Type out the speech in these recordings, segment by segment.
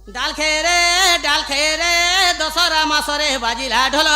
ডাল খেয়ে রে দশরা মাসরে বাজিলা ঢোল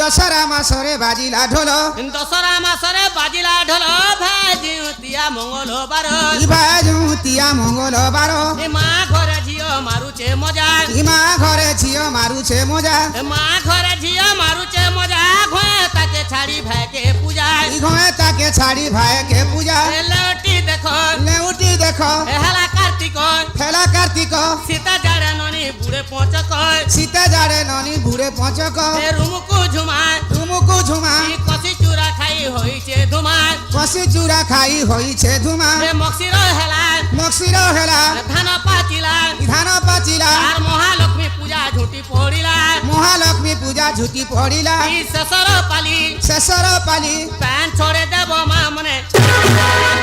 দশরা মাসরে বাজিলা ঢোল দশরা মাসরে বাজিলা ঢোল ভাজিয়া মঙ্গলবার ভাজুতিয়া মঙ্গলবার মা ঘরে ঝিও মারুছে মজা মা ঘরে ঝিও মারুছে মজা মা ঘরে ঝিও মারুছে মজা ঘরে তাকে ছাড়ি ভাইকে পূজা ঘরে তাকে ছাড়ি ভাইকে পূজা লেউটি দেখো লেউটি দেখো হেলা কার্তিক ফেলা কার্তিক সীতা জাড়ে ননি বুড়ে পচক সীতা জাড়ে ননি বুড়ে পচক রুমুকু ঝুমায় তুমুকু ঝুমা কষি চূড়া খাই হইছে ধুমায় কষি চূড়া খাই হইছে ধুমা মক্সির হেলা মক্সির হেলা ধান পাচিলা ধান পাচিলা আর মহালক্ষ্মী পূজা ঝুটি পড়িলা মহালক্ষ্মী পূজা ঝুটি পড়িলা শেষর পালি শেষর পালি প্যান ছড়ে দেব মা মনে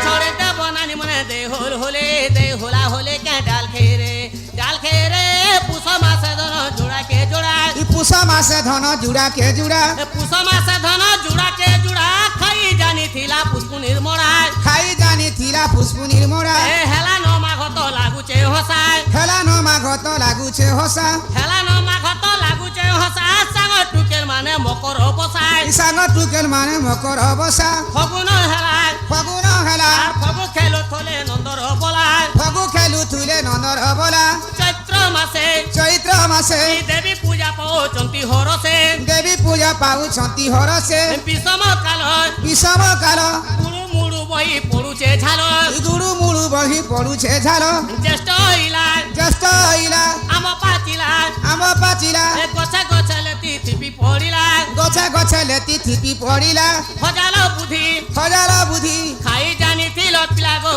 ছড়ে দেব নানি মনে দে হোলা হলে কে ডাল খেয়ে রে পুষ মাসে ধন জোড়া কে জোড়া পুষ মাসে ধন জুড়া কে জুড়া পুষ মাসে ধন জোড়া কে জোড়া খাই জানিথিলা পুষ্পুনির মরা খাই জানিথিলা পুষ্পুনির মোড়া হেলা ন মাঘত লাগুছে হসায় হেলা ন মাঘত লাগুছে হসা হেলা ন মাঘত লাগুছে হসা সাঙ্গ টুকেল মানে মকর বসায় সাঙ্গ টুকেল মানে মকর বসা ফগুন হেলায় ফগুন হেলা আর ফগু খেলো থলে নন্দর বলায় ফগু খেলু থুলে নন্দর বলা চৈত্র মাসে দেবী পূজা পাওচন্তি হরসে দেবী পূজা পাউছন্তি হরসে বিষম কাল বিষম কাল মুড়ু মুড়ু বহি পড়ুছে ঝাল গুরু মুড়ু বহি পড়ুছে ঝাল জ্যেষ্ঠ হইলা জ্যেষ্ঠ হইলা আম পাচিলা আম পাচিলা গছে গছে লেতি থিপি পড়িলা গছে গছে লেতি থিপি পড়িলা হজাল বুদ্ধি খাই জানিথিল পিলা গো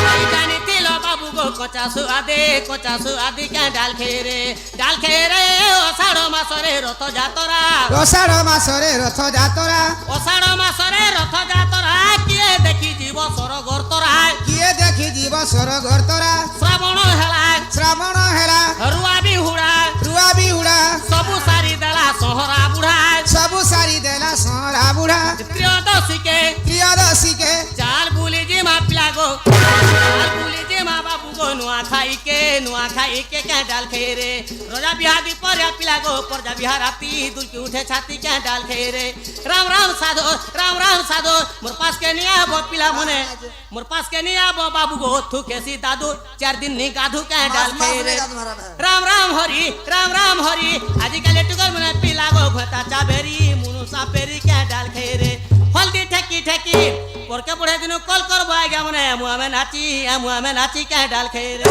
খাই জানিথিল বাবু গো কচাসু আদে কে ডাল খেয়ে রে অষাঢ় মাসরে রথ যাতরা অষাঢ় মাসরে রথ যাতরা অষাঢ় মাসরে রথ যাতরা কিয়ে দেখি জীব সরগর তরা কিয়ে দেখি জীব সরগর তরা শ্রাবণ হেলা রুয়া বিহুড়া সবু সারি দেলা সহরা বুড়া সবু সারি দেলা সহরা বুড়া ত্রিয়দশীকে চাল বুলি যে মা পিলা গো চাল বুলি যে মা বাবু গো নুয়া খাইকে কে ডাল খেয়ে রে রোজা বিহাদি পরে পিলা গো পরজা বিহার আপি দুলকি উঠে ছাতি কে ডাল খেয়ে রে রাম রাম সাধো মোর পাস কে নিয়ে আবো পিলা মনে মোর পাস কে নিয়ে আবো বাবু গো থুকে সি দাদু 4 দিন নি গাধু কে ডাল খেয়ে রে রাম রাম হরি আজিকালি টুকর মনে পিলা গো ঘটা চাবেরি মুনু সাপেরি কে ডাল খেয়ে রে হলদি ঠেকি পরকে পড়ে দিন কল করবো আগে মনে আমু আমি নাচি কে ডাল খেয়ে রে